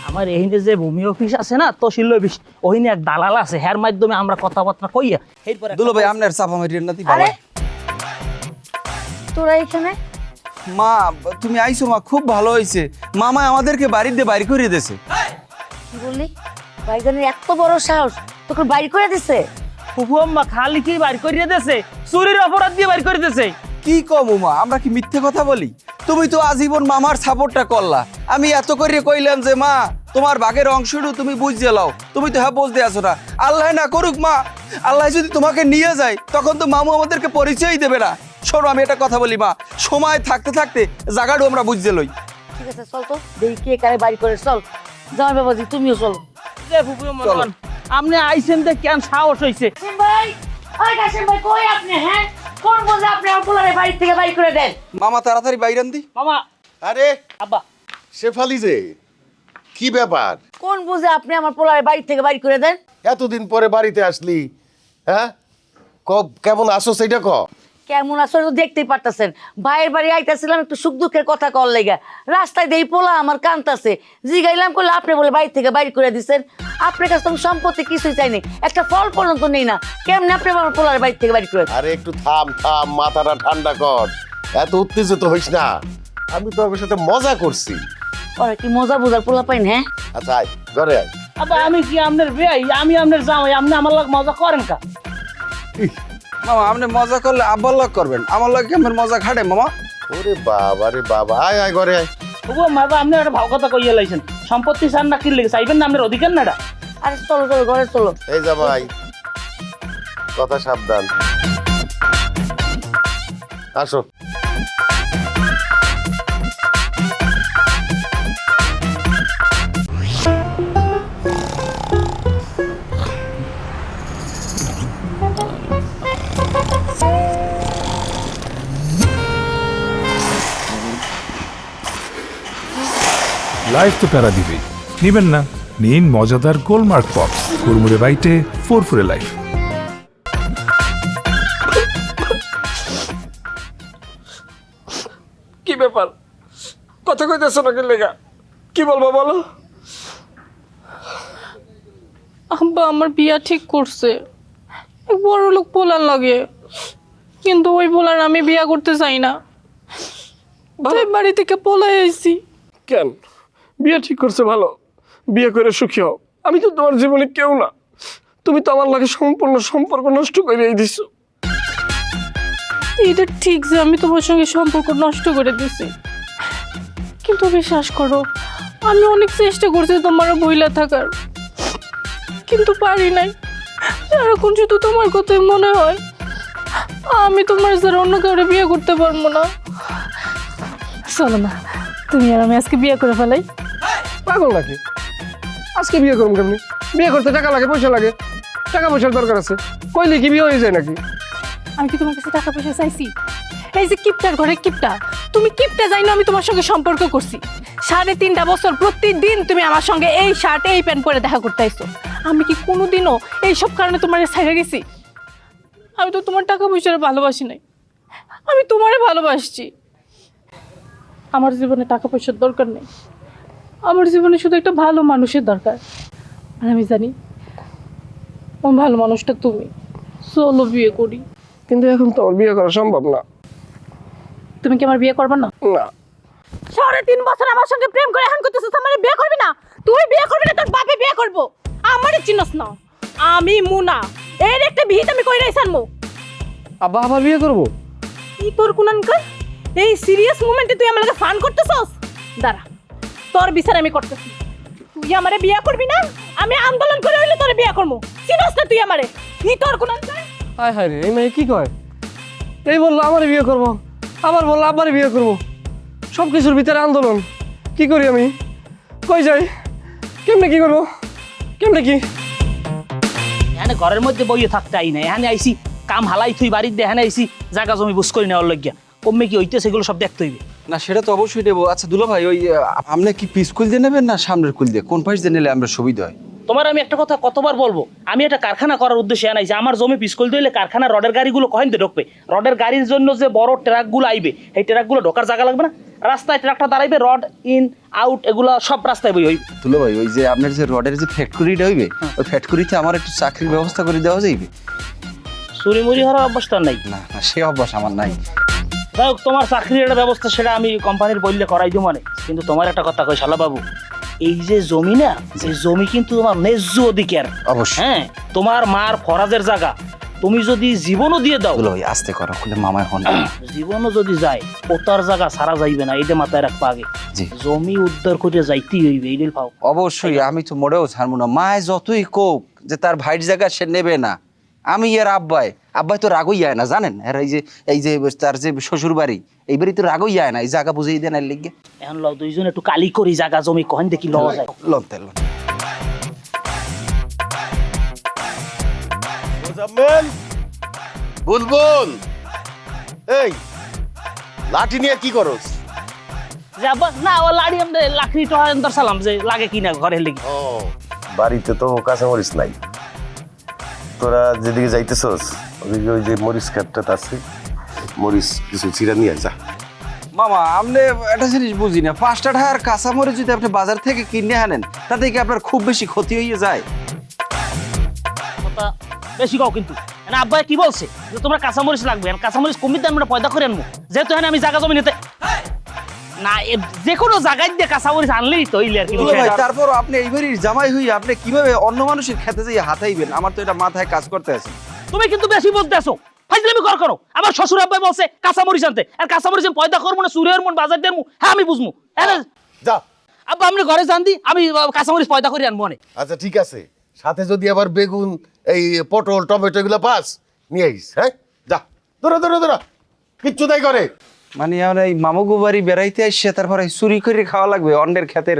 D: আমার এইখানে যে ভূমি অফিস আছে না, তহসিল অফিস, ওইখানে এক দালাল আছে, হের মাধ্যমে আমরা কথাবার্তা কইয়া এরপরে।
C: দুলো ভাই, আপনার চাপা মারিয়েন না।
G: আরে তোরা এখানে?
C: মা তুমি আইছো মা, খুব ভালো হয়েছে। মামা আমাদেরকে বাড়ির দিয়ে বাইরে করে দিয়েছে।
G: কি বললি? ভাইজানের এত বড় সাহস, তোকে বাইর করে দিছে?
D: ফুফু আম্মা খালি কি বাইর করিয়ে দিয়েছে, চুরির অপরাধ দিয়ে বাইর করে দিয়েছে।
C: কি কম মা, আমরা কি মিথ্যে কথা বলি? তুমি তো আজীবন মামার সাপোর্টটা করলা। আমি এত করে কইলাম যে মা তোমার ভাগের অংশটু তুমি বুঝিয়ে লাও, তুমি তো হ্যাঁ বুঝতে আসো না। আল্লাহ না করুক মা, আল্লাহ যদি তোমাকে নিয়ে যায় তখন তো মামু আমাদেরকে পরিচয়ই দেবে না। শোনো, আমি একটা কথা বলি মা, সময় থাকতে থাকতে জায়গাটাও আমরা বুঝতে লই।
G: ঠিক আছে চল তো, দেখি কে কারে বাইর করে। চল জামাই বাবাজি, তুমিও চলো।
D: যে ফুফু আম্মা আপনি আইছেন যে কেন সাহস হইছে?
G: ভাই, ওই কাশেম ভাই কই আপনি? হ্যাঁ, কোন বলে আপনি আমার পোলারে বাড়ি থেকে বাইর করে দেন?
C: মামা তাড়াতাড়ি বাইরান দি।
D: মামা।
H: আরে
D: আব্বা,
H: শেফালি যে, কি ব্যাপার?
G: কোন বুঝে আপনি আমার পোলারে বাড়ি থেকে বাইর করে দেন?
H: এতদিন পরে বাড়িতে আসলি, হ্যাঁ? কেমন আসো সেটা ক।
G: কেমন আসলে তো দেখতেই পারতেছেন, ভাইয়ের বাড়ি আইতাছিলাম একটু সুখ দুঃখের কথা কর লেগা, রাস্তায় দেই পোলা আমার কান্তাছে, জিগাইলাম করলে আপনি বলে বাড়ি থেকে বাইর করে দিচ্ছেন। আপনার কাছে তো সম্পত্তি কিছুই চাইনি, একটা ফল পর্যন্ত নেই না, কেমনি আপনি আমার পোলারে বাড়ি থেকে বাইর করে?
H: আরে একটু থাম, মাথাটা ঠান্ডা কর, এত উত্তেজিত হইস না। আমি তো ওর সাথে মজা করছি।
G: ওরা কি মজা বোঝার পোলা পাইন? হ্যাঁ
H: আচ্ছা আয় ঘরে আয়।
D: আব্বা আমি কি আপনার ভাই? আমি আপনার জামাই, আপনি আমার লগ মজা করেন কা?
C: মামা আপনি মজা করলে আব্বার লগ করবেন, আমার লগ কেমন মজা খাটে মামা?
H: ওরে বাবা রে বাবা, আয় আয় ঘরে আয়।
D: ফুফু আম্মা আপনি একটা ভাও কথা কইয়া লাইছেন, সম্পত্তি চান না কি লেগে চাইবেন না, আপনার অধিকার না এটা।
G: আরে চলো চলো ঘরে চলো।
H: এই জামাই, কথা সাবধান, আসো।
A: লাইফ তো প্যারা দিবেই, নিবেন না? নিন মজাদার গোলমার্ক পপস, কুরমুরে বাইটে ফুরফুরে লাইফ।
B: ব্যাপার? কথা কইতেছো না কি লেগা? কি বলবো বলো?
K: আব্বা আমার বিয়া ঠিক করছে এক বড় লোক পোলার লাগে, কিন্তু ওই পোলার আমি বিয়া করতে চাই না, তাই বাড়ি থেকে পলাই আইছি।
B: কেন? বিয়ে ঠিক করছে ভালো, বিয়ে করে সুখী হও। আমি তো তোমার জীবনে কেউ না, তুমি তো আমার লাগে সম্পূর্ণ সম্পর্ক নষ্ট করে দিছো।
K: এটা ঠিক যে আমি তোমার সঙ্গে সম্পর্ক নষ্ট করে দিছি, কিন্তু বিশ্বাস করো আমি অনেক চেষ্টা করছি তোমার বইলা থাকার, কিন্তু পারি নাই। সারাক্ষণ শুধু তোমার কথাই মনে হয়। আমি তোমার ছাড়া অন্য কাউরে বিয়ে করতে পারবো না। চলো না, তুমি আর আমি আজকে বিয়ে করে ফেলাই।
B: পাগল নাকি? আজকে বিয়ে করুন কেমনি? বিয়ে করতে টাকা লাগে, পয়সা লাগে, টাকা পয়সার দরকার আছে। কইলে কি বিয়ে হয়ে যায় নাকি?
K: আমি কি তোমার কাছে টাকা পয়সা চাইছি? এই যে কিপটার ঘরে কিপটা, তুমি কিপটা জানো আমি তোমার সঙ্গে সম্পর্ক করছি। 3.5 বছর প্রতিদিন তুমি আমার সঙ্গে এই শার্ট এই প্যান্ট পরে দেখা করতে আইছো। আমি কি কোনোদিনও এইসব কারণে তোমার ছাইড়া গেছি? আমি তো তোমার টাকা পয়সার ভালোবাসি নাই, আমি তোমারে ভালোবাসছি। আমার জীবনে টাকা পয়সার দরকার নেই, আমার জীবনে শুধু একটা ভালো মানুষের দরকার। আর আমি জানি ও ভালো মানুষটা তুমি। চলো বিয়ে করি।
B: কিন্তু এখন তো আমার বিয়ে করা সম্ভব না।
K: তুমি কি আমার বিয়ে করবে না?
B: না।
G: 3.5 বছর আমার সঙ্গে প্রেম করে এখন করতেছিস আমার বিয়ে করবি না? তুই বিয়ে করবি না, তোর বাপে বিয়ে করবো। আমারে চিনস না, আমি মুনা, এর একটা বিহিত আমি কইরা আইছানমু।
B: আব্বা আবার বিয়ে করবো?
G: কি তোর কুনানকার এই সিরিয়াস মোমেন্টে তুই আমার লাগে ফান করতেছস? দাঁড়া, তোর বিচার আমি করতেছি। তুই আমারে বিয়ে করবি না, আমি আন্দোলন করে হইলে তোরে বিয়ে করবো। চিনস না তুই আমারে? কি তোর কুনানকার?
B: হায় হায় রে, এই মেয়ে কি কয়? এই বললো আমার বিয়ে করবো, আবার বললো আবার বিয়ে করবো। সব কিছুর ভিতরে আন্দোলন। কি করি আমি? কই যাই? কেমনে কি করবো? কেমনে কি?
D: এখানে ঘরের মধ্যে বইয়ে থাকতে আই না, এখানে আইসি কাম হালাই তুই বাড়ির দিয়ে এখানে আইসি জায়গা জমি বুঝ করে নেওয়ার লাগিয়া। কমবে কি হইতে সেগুলো সব দেখতে হইবে।
C: না সেটা তো অবশ্যই নেবো। আচ্ছা দুলা ভাই, ওই আপনি কি পিস কুল দিয়ে নেবেন না সামনের কুল দিয়ে? কোন পাশ দিয়ে নিলে আমরা সুবিধা হয়?
D: তোমার আমি একটা কথা কতবার বলবো, আমি একটা কারখানা করার উদ্দেশ্যে আনাইছি। আমার জমি পিসকল দিলে কারখানা রডের গাড়িগুলো কখন ঢুকবে? রডের গাড়ির জন্য যে বড় ট্রাকগুলো আইবে, এই ট্রাকগুলো ঢোকার জায়গা লাগবে না? রাস্তায় ট্রাকটা দাঁড়াইবে, রড ইন আউট এগুলো সব রাস্তায় বই হইবে।
C: দুলা ভাই, ওই যে আপনার যে রডের যে ফ্যাক্টরিটা হইবে, ওই ফ্যাক্টরিতে আমার একটু চাকরির ব্যবস্থা করে দেওয়া যাইবে?
D: চুরি মুড়ি হওয়ার অবস্থা নাই।
C: না না, সে অভ্যাস আমার নাই।
D: যাই হোক, তোমার চাকরির একটা ব্যবস্থা সেটা আমি কোম্পানির বললে করাই দিব মানে। কিন্তু তোমার একটা কথা কই শালা বাবু, এই যে জমি না, এই জমি কিন্তু তোমার ন্যায্য অধিকার।
C: অবশ্যই।
D: হ্যাঁ, তোমার মার ফরাজের জায়গা, তুমি যদি জীবনও দিয়ে দাও।
C: দুলা ভাই আস্তে করো, খুলে মামায় হন।
D: জীবনও যদি যায় ওটার জায়গা সারা যাইবে না, এটা মাথায় রাখবা আগে।
C: জি।
D: জমি উদ্ধার করে যাইতেই হইবে, এইটাই পাও।
C: অবশ্যই, আমি তো মোটেও ছাড়বো না। মায় যতই কোক যে তার ভাইয়ের জায়গা সে নেবে না, আমি এর আব্বাই তো রাগই আয় না, জানেন? আর এই যে তার যে শ্বশুর বাড়ি, এই বাড়ি তো রাগই আয় না। এই জায়গা বুঝিয়ে দেন এর লিগে।
D: এখন লও দুইজন একটু কালি করি জায়গা জমি, কখন দেখি লওয়া যায়।
C: লন তেল লন।
H: বুলবুল, এই লাঠি নিয়ে কি করস?
D: যাবা না, ও লাড়ি আমাদের লাকড়ি টহান্তর সালাম যে লাগে কিনা ঘরের লেগে।
H: ও, বাড়িতে তো কাঁচামরিচ নাই। তোরা যেদিকে যাইতেছস ওদিকে ওই যে মরিচ কাঠটা আছে, মরিচ কিছু চিরা নিয়ে যা।
C: মামা, আপনি একটা জিনিস বুঝি না, 5 টাকার কাঁচামরিচ যদি আপনি বাজার থেকে কিনে আনেন, তাতে কি আপনার খুব বেশি ক্ষতি হয়ে যায়?
D: কথা বেশি কও কিন্তু। না আব্বা কি বলছে যে তোমরা কাঁচামরিচ লাগবে, আর কাঁচামরিচ কমিতে আমরা পয়দা করে আনবো, যেহেতু এখানে আমি জায়গা জমি নিতে না, যে কোনো জায়গায় দিয়ে কাঁচামরিচ আনলেই তো হইলে আর কি।
C: তারপর আপনি এইবারই জামাই হই, আপনি কিভাবে অন্য মানুষের খেতে যাই হাতাইবেন? আমার তো এটা মাথায় কাজ করতে আছে।
D: তুমি কিন্তু বেশি বলতেছো, ফাইজলামি করো। আমার শ্বশুর আব্বাই বলছে কাঁচামরিচ আনতে, আর কাঁচামরিচ আমি পয়দা করবো না, চুরের মন বাজার দেবো, হ্যাঁ আমি বুঝবো।
H: যা
D: আব্বা আপনি ঘরে জান দি, আমি কাঁচামরিচ পয়দা করে আনবো অনেক।
H: আচ্ছা ঠিক আছে, সাথে যদি আবার বেগুন, এই পটল, টমেটো এগুলো পাস নিয়ে আইস। হ্যাঁ যা, ধরো কিচ্ছু তাই করে।
C: মানে আমরা এই মামুগো বাড়ি বেড়াইতে আসছে, তারপরে চুরি করে খাওয়া লাগবে অন্যের ক্ষেতের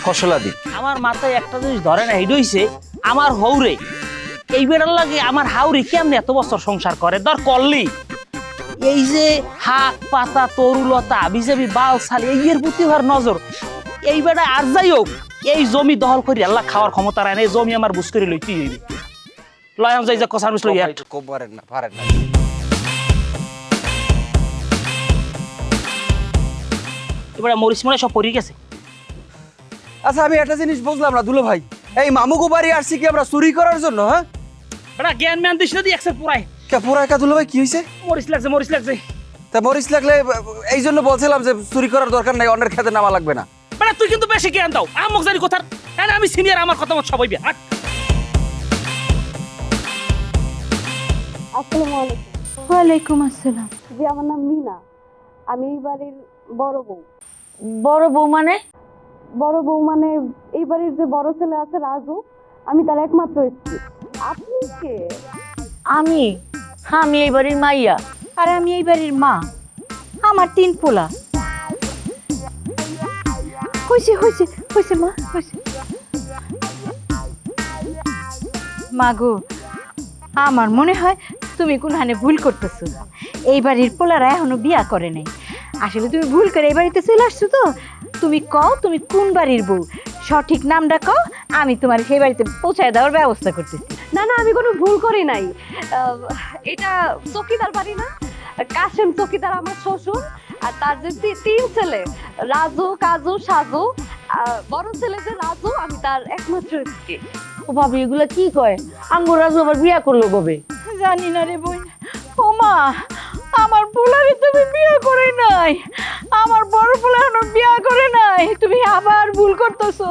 C: ফসলাদি।
D: আমার মাথায় একটা জিনিস ধরে না, এইটা হইছে আমার হৌরে এই বেড়ার লাগে আমার হাউরে কেমনে এত বছর সংসার করে। ধর করলি এই যে হাক পাতা তরুলতা বিজেপি বাল সাল এর প্রতি হওয়ার নজর, এই বেড়া আর যাই হোক এই জমি দখল করি আল্লাহ খাওয়ার ক্ষমতা রায় না, এই জমি আমার বুঝ করে লইতেই হইবে। লয়াম যাই যে কষার মিশল
C: পারেন না।
D: এবারে মরিচ মনে সব পড়ে গেছে।
C: আচ্ছা আমি একটা জিনিস বুঝলাম না দুলো ভাই, এই মামুগো বাড়ি আসছি কি আমরা চুরি করার জন্য? হ্যাঁ
D: বেটা জ্ঞান ম্যান দিস না দি একসাথে পুরাই
C: পুরা একা দুলো ভাই কি হয়েছে?
D: মরিচ লাগছে।
C: তা মরিচ লাগলে এই জন্য বলছিলাম যে চুরি করার দরকার নাই, অন্যের খেতে নামা লাগবে না।
D: বেটা তুই কিন্তু বেশি জ্ঞান দাও, আমক জানি কথার, আমি সিনিয়র, আমার কথা মত সবাই হাট।
G: আসসালামু আলাইকুম। ওয়ালাইকুম আসসালাম। জি আমার নাম মিনা, আমি এই বাড়ির বড় বউ।
K: বড় বউ মানে?
G: বড় বউ মানে এই বাড়ির যে বড় ছেলে আছে রাজু, আমি তার একমাত্র স্ত্রী। আপনি কে?
K: আমি এই বাড়ির মাইয়া।
G: আর আমি এই বাড়ির মা। আমার 3 পোলা। হইছে মা, হইছে। মাগো, আমার মনে হয় তুমি কোনখানে ভুল করতেছো। এই বাড়ির পোলারা এখনো বিয়া করে নাই। আসলে তুমি ভুল করে এই বাড়িতে চলে আসছো তো। তুমি কও তুমি কোন বাড়ির বউ, সঠিক নামটা কও, আমি তোমার সেই বাড়িতে পৌঁছায় দেওয়ার ব্যবস্থা করতেছি। না না, আমি কোনো ভুল করি নাই। এটা চকিদার বাড়ি না? কাশেম চকিদার আমার শ্বশুর, আর তার যে 3 ছেলে, রাজু, কাজু, সাজু। বড় ছেলে যে রাজু, আমি তার একমাত্র স্ত্রী।
K: ও ভাবি এগুলা কি কয়? আঙ্গুর রাজু আবার বিয়া করলো কবে?
G: জানি না রে বোন। ও মা, আমার পোলারে তুমি বিয়ে করে নাই, আমার বড় পোলা এখনো বিয়ে করে নাই। তুমি আবার ভুল করতেছো,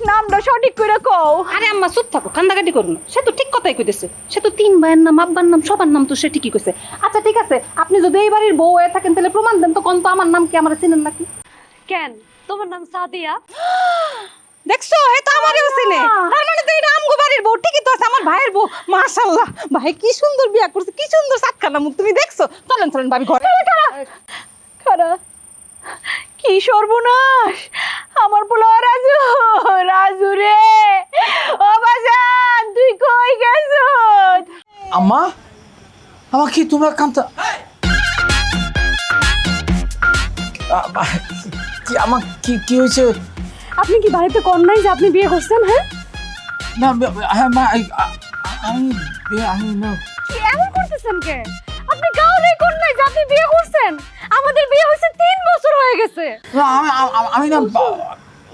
G: নামটা সঠিক করে কও।
K: আরে আম্মা চুপ থাকো, কান্দাকাটি করো না। সে তো ঠিক কথাই কইতেছে। সে তো 3 ভাইয়ের নাম, আব্বার নাম, সবার নাম তো সে ঠিকই কইছে। আচ্ছা ঠিক আছে, আপনি যদি এই বাড়ির বউ হয়ে থাকেন তাহলে প্রমাণ দেন তো, কোন তো আমার নাম কি, আমার চিনেন নাকি?
G: কেন, তোমার নাম সাদিয়া?
K: দেখছো, এ তো আমারও চিনে। তার মানে তো এটা আমগো বাড়ির বউ, ঠিকই তো আছে, আমার ভাইয়ের বউ। মাশাআল্লাহ, ভাই কি সুন্দর বিয়া করছে, কি সুন্দর সাতখানা মুখ, তুমি দেখছো? চলেন ভাবি ঘরে।
G: খারা, কি সর্বনাশ! আমার পোলা রাজু, রাজু রে, ও বাজান তুই কই গেছো?
F: আম্মা, আমার কি তোমরা কামতা কি আমার কি হয়েছে?
G: আপনি কি বাড়িতে কোন নাই যে আপনি বিয়ে করছেন? হ্যাঁ
F: না হ্যাঁ মা, আমি না।
G: কি এমন করতেছেন কে? আপনি কাউরে কোন নাই যে আপনি বিয়ে করছেন? আমাদের বিয়ে হয়েছে 3 বছর হয়ে গেছে।
F: না আমি না,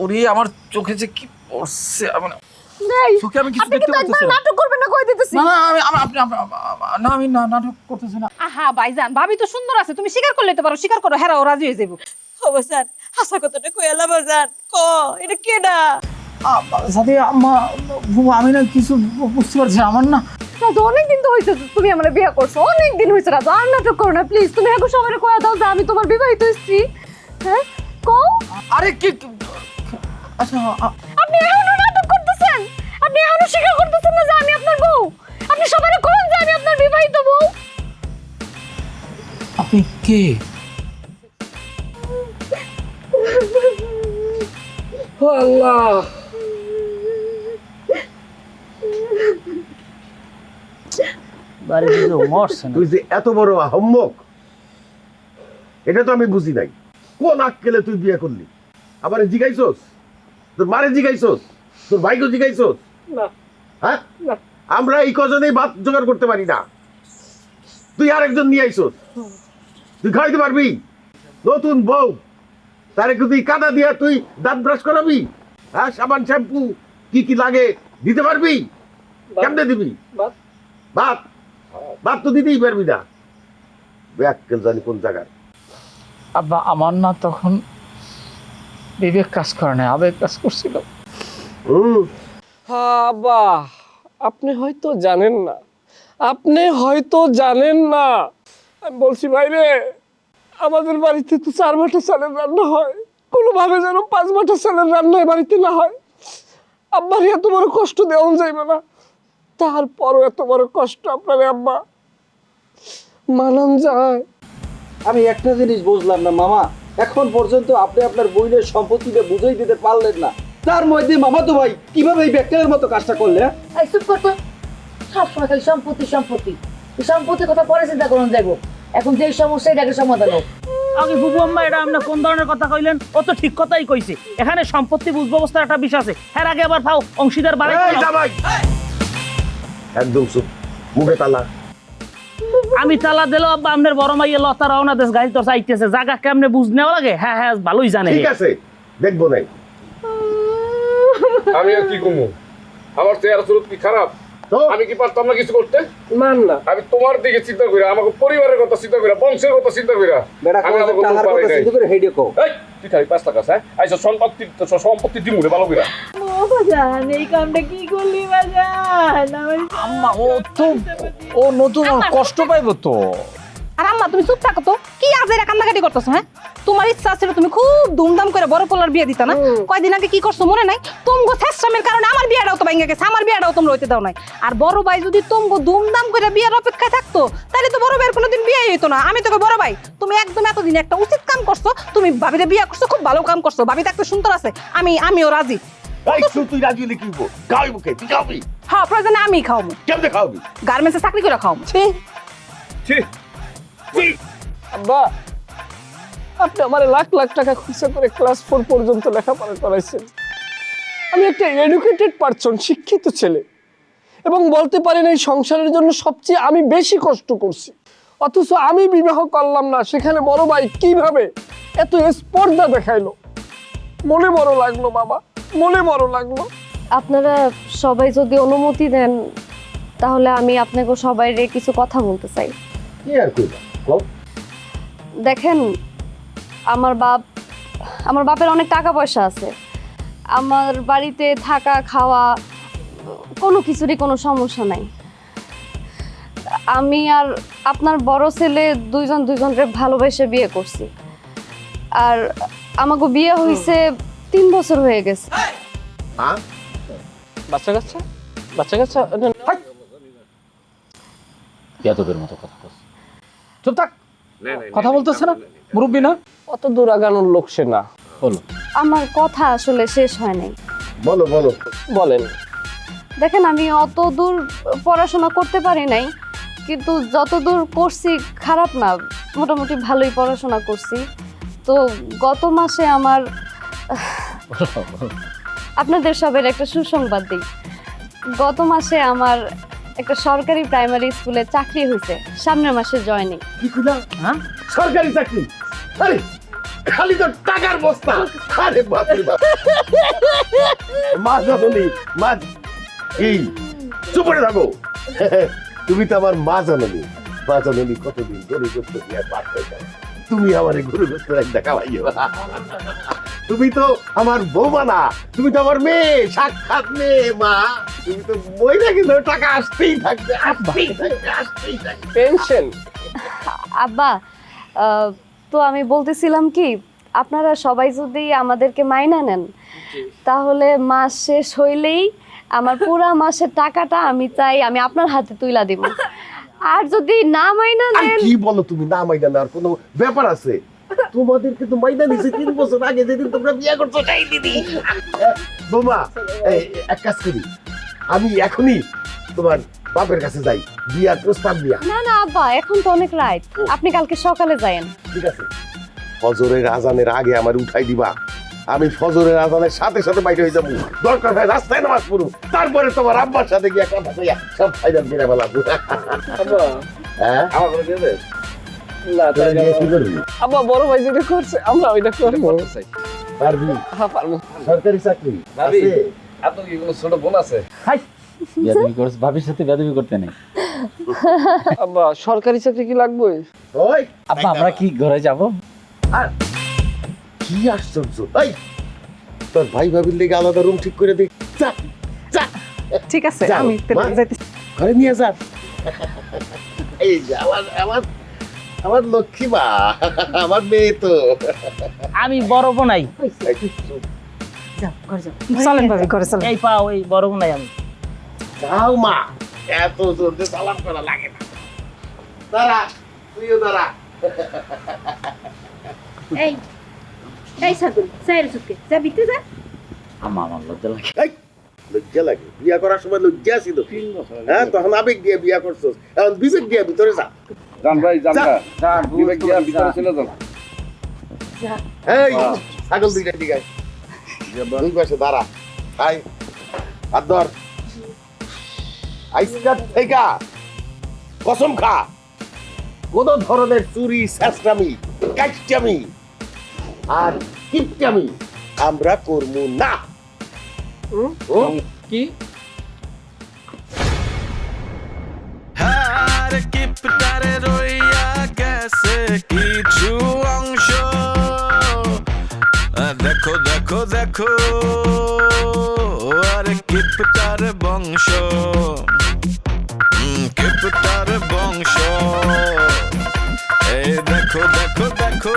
F: ওরে আমার চোখে যে কি পড়ছে, মানে
G: নাই,
F: চোখে আমি কিছু
G: আপনি
F: দেখতে
G: কিন্তু একবার
F: পাচ্ছি না।
G: নাটক করবেন না, কই দিতেছি।
F: না আমি নাটক করতেছি না।
K: আহা ভাইজান, ভাবি তো সুন্দর আছে, তুমি স্বীকার করলে তো পারো, স্বীকার করো, হেরা ও রাজি হয়ে যাবো।
G: ও বাজান, হাসা কথাটা কইলা বাজান, ক এটা কেডা?
F: সাথে আম্মা, আমি না কিছু বুঝতে পারছি না, আমার না।
G: রাজু, অনেক দিন তো হয়েছে তুমি আমার বিয়ে করছো, অনেক দিন হয়েছে। রাজু, আর নাটক করো না প্লিজ। তুমি এখন সবাই কয়ে দাও যে আমি তোমার বিবাহিত স্ত্রী। হ্যাঁ কও।
F: আরে কি, আচ্ছা
G: আপনি এখনো নাটক করতেছেন? আপনি এখনো স্বীকার করতেছেন না যে আমি আপনার বউ? আপনি সবাই কোন যে আমি আপনার বিবাহিত বউ?
F: আপনি কে?
B: আল্লাহ,
D: বাড়িতে যে মরছে না।
H: তুই যে এত বড় আহম্মক, এটা তো আমি বুঝি নাই। কোন আক্কেলে তুই বিয়ে করলি? আবার জিগাইছস? তোর মারে জিগাইছস? তোর ভাইকে জিগাইছস?
B: না
H: হ্যাঁ,
B: না।
H: আমরা এই কজনেই ভাত জোগাড় করতে পারি না, তুই আরেকজন নিয়ে আইছস। তুই খাইতে পারবি? নতুন বউ, তারে কি তুই কাদা দিয়া তুই দাঁত ব্রাশ করাবি? হ্যাঁ, সাবান শ্যাম্পু কি কি লাগে দিতে পারবি? কেমনে দিবি
B: বাদ।
H: ভাত? ভাত তো দিতেই পারবি না। ব্যাককেল জানি কোন জায়গায়।
F: আব্বা, আমার না তখন বিবেক কাজ করে না, আবেগ কাজ করছিল।
B: আব্বা, আপনি হয়তো জানেন না, আপনি হয়তো জানেন না। আমি বলছি ভাইরে, আমাদের বাড়িতে তো 4 বাটা চালের রান্না হয়, কোনোভাবে যেন 5 বাটা চালের রান্না বাড়িতে না হয়। আব্বার এত বড় কষ্ট দেওয়া যাইবে না, তারপরও এত বড় কষ্ট আপনারে আব্বা মানান যায়?
C: আমি একটা জিনিস বুঝলাম না মামা, এখন পর্যন্ত আপনি আপনার বোনের সম্পত্তিটা বুঝাই দিতে পারলেন না, তার মধ্যে মামা তো ভাই কিভাবে এই ব্যক্তির মতো কাজটা করলে?
D: এই চুপ করতো, সবসময় খালি সম্পত্তি সম্পত্তি। এই সম্পত্তির কথা পরে চিন্তা করুন যাবো, এখন যে সমস্যা এটাকে সমাধান হোক। আগে বুবু আম্মা, এটা আপনি কোন ধরনের কথা কইলেন? ও তো ঠিক কথাই কইছে, এখানে সম্পত্তি বুঝ ব্যবস্থার একটা বিষয় আছে। এর আগে আবার পাও অংশীদার বাড়াই।
H: একদম চুপ, মুখে তালা।
D: আমি তালা দিলো আব্বা আপনার বড় মাইয়া লতা রওনা দেশ গাড়ি তো চাইতেছে জায়গা কেমনে বুঝ নেওয়া লাগে হ্যাঁ হ্যাঁ ভালোই জানে
H: ঠিক আছে দেখবো নাই
J: আমি আর কি করবো আমার চেহারা সুরত কি খারাপ
H: তো
J: আমি কি পারতাম না কিছু করতে
B: মান না
J: আমি তোমার দিকে চিন্তা করি আমাকে পরিবারের কথা চিন্তা করি বংশের কথা চিন্তা করি আমি আমার কোনো উপায় নাই। এই, তুই খালি 5 টাকা আছে আইসো সম্পত্তি দিমুরে ভালো করে
G: ও বাজান এই কামটা কি করলি বাজান আমার
F: আম্মা ও নতুন কষ্ট পাইবো তো।
K: আর আম্মা তুমি চুপ থাকো তো কি আজ এরা কান্নাকাটি করতেছো হ্যাঁ তোমার ইচ্ছা ছিল তুমি খুব ধুমধাম করে বড় পোলার বিয়ে দিতা না কয়দিন আগে কি করছো মনে নাই তোমগো শেষরামের কারণে আমার বিয়েটাও তো ভেঙে গেছে আমার বিয়েটাও তোমরা হইতে দাও নাই আর বড় ভাই যদি তোমগো ধুমধাম করে বিয়ের অপেক্ষায় থাকতো তাহলে তো বড় ভাইয়ের কোনোদিন বিয়ে হইতো না আমি তোকে বড় ভাই তুমি একদম এতদিন একটা উচিত কাম করছো তুমি ভাবিরে বিয়ে করছো খুব ভালো কাম করছো ভাবি থাকতে সুন্দর আছে আমিও রাজি
H: এই তুই রাজি হলে কি হইবো খাওয়াইবো কে তুই খাওয়াবি
K: হ্যাঁ প্রয়োজনে আমি খাওয়াবো
H: কেমনে খাওয়াবি
K: গার্মেন্টসে চাকরি করে খাওয়াবো
B: আব্বা আপনি আমার লাখ লাখ টাকা খরচা করে ক্লাস 4 পর্যন্ত লেখাপড়া করাইছেন আমি একটা এডুকেটেড পারসন শিক্ষিত ছেলে এবং বলতে পারেন এই সংসারের জন্য সবচেয়ে আমি বেশি কষ্ট করছি অথচ আমি বিবাহ করলাম না সেখানে বড় ভাই কিভাবে এত স্পর্ধা দেখাইলো মনে বড় লাগলো বাবা মনে বড় লাগলো
L: আপনারা সবাই যদি অনুমতি দেন তাহলে আমি আপনাকে সবাইরে কিছু কথা বলতে চাই
H: কি আর কইবা কও
L: দেখেন আমার বাপের অনেক টাকা পয়সা আছে আমার বাড়িতে থাকা খাওয়া কোনো কিছুরই কোনো সমস্যা নাই আমি আর আপনার বড় ছেলে দুজনরে ভালোবেসে বিয়ে করছি আর আমাকে বিয়ে হয়েছে 3 বছর হয়ে গেছে
H: হ্যাঁ
B: বাচ্চা কাচ্চা
F: বেয়াদবের মতো কথা বলছ চুপ থাক কথা বলতেছে না মুরব্বি না
B: অত দূর আগানোর লোক সে না
F: বলো
L: আমার কথা আসলে শেষ হয় নাই
H: বলো
B: বলেন
L: দেখেন আমি অত দূর পড়াশোনা করতে পারি নাই কিন্তু যতদূর করছি খারাপ না মোটামুটি ভালোই পড়াশোনা করছি তো গত মাসে আমার আপনাদের সবের একটা সুসংবাদ দিই গত মাসে আমার একটা সরকারি প্রাইমারি স্কুলে চাকরি হয়েছে সামনের মাসে জয়েনিং
H: কি কইলা হ্যাঁ সরকারি চাকরি আরে খালি তো টাকার বস্তা আরে বাপ রে বাপ মা জানি মা এই চুপ করে থাকো তুমি তো আমার মা জানি কতদিন ধরে করতে দিয়া পার হয়ে তুমি আমার গুরু গোস্ত একটা খাওয়াইও তুমি তো আমার বৌমা না তুমি তো আমার মেয়ে সাক্ষাৎ মেয়ে মা তুমি তো মইরা কিন্তু টাকা আসতেই থাকবে
B: পেনশন
L: আব্বা তো আমি বলতেছিলাম কি আপনারা সবাই যদি আমাদেরকে মাইনা নেন তাহলে মাস শেষ হইলেই আমার পুরো মাসের টাকাটা আমি আপনার হাতে তুইলা দিব আর যদি না মাইনা নেন
H: কি বলো তুমি না মাইনা নেওয়ার কোনো ব্যাপার আছে তোমাদেরকে তো মাইনা দিছে 3 বছর আগে যেদিন তোমরা বিয়ে করছো তাই দিদি বোমা এক কাজ করি আমি এখনই তোমার বাপের কাছে যাই বিয়ার প্রস্তাব নিয়ে
L: না আব্বা এখন তো অনেক রাত আপনি কালকে সকালে যায়েন
H: ঠিক আছে ফজরের আজানের আগে আমার উঠাই দিবা আমি ফজরের আজানের সাথে সাথে বাইরে হয়ে যাবো দরকার হয় রাস্তায় নামাজ পড়ব তারপরে তোমার আব্বার সাথে গিয়ে কথা কইয়া সব ফাইনাল মেরে ফেলাবো হ্যাঁ
J: আমার করে দিয়ে দে
B: না
H: তোরা গিয়ে কি করবি
B: আব্বা বড় ভাই যেটা করছে আমরা ওইটা করবো
H: পারবি
B: হ্যাঁ পারবো
H: সরকারি চাকরি
J: ভাবি
H: আছে
J: আপনার কি কোনো ছোট বোন আছে
F: বেয়াদবি করছ ভাবির সাথে বেয়াদবি করতে নেই
B: আব্বা সরকারি চাকরি কি লাগবে
H: ওই
F: আব্বা আমরা কি ঘরে যাব
H: আর কি আশ্চর্য এই তোর ভাই ভাবির লেগে আলাদা রুম ঠিক করে দিই যা যা
K: ঠিক আছে
H: যাও,
K: আমি
H: মা।
K: যাইতেছি
H: ঘরে নিয়ে যা এই যে আমার লক্ষ্মী মা আমার মেয়ে তো
D: আমি বড় বোনাই
K: চলেন ভাবি ঘরে চলেন
D: এই পাও এই বড় বোনাই আমি
H: যাও মা এত জোরে সালাম করা লাগে না দাঁড়া তুইও দাঁড়া
G: এই সাগুন সাইরে চুপকে যা ভিতরে যা
F: আম্মা আমার লজ্জা লাগে
H: এই, লজ্জা লাগে বিয়া করার সময় লজ্জা ছিল হ্যাঁ তখন আবেগ দিয়ে বিয়া করছস এখন বিবেক দিয়ে ভিতরে যা
J: জান ভাই জান
H: যা।
J: জান বিবেক গিয়া ভিতরে চলে যান
H: এই ছাগল দুইটা দিকে আয়। দুই পাশে দাঁড়া আয় হাত ধর আইসকার থেকে কসম খা কোন ধরনের চুরি চেষ্টামি কাইটামি আর কিপটামি আমরা করবো না।
F: কি
E: আর কিপটারে রইয়া গেছে কিছু অংশ দেখো দেখো দেখো আর কিপটার বংশ কিপটার বংশ এই দেখো দেখো দেখো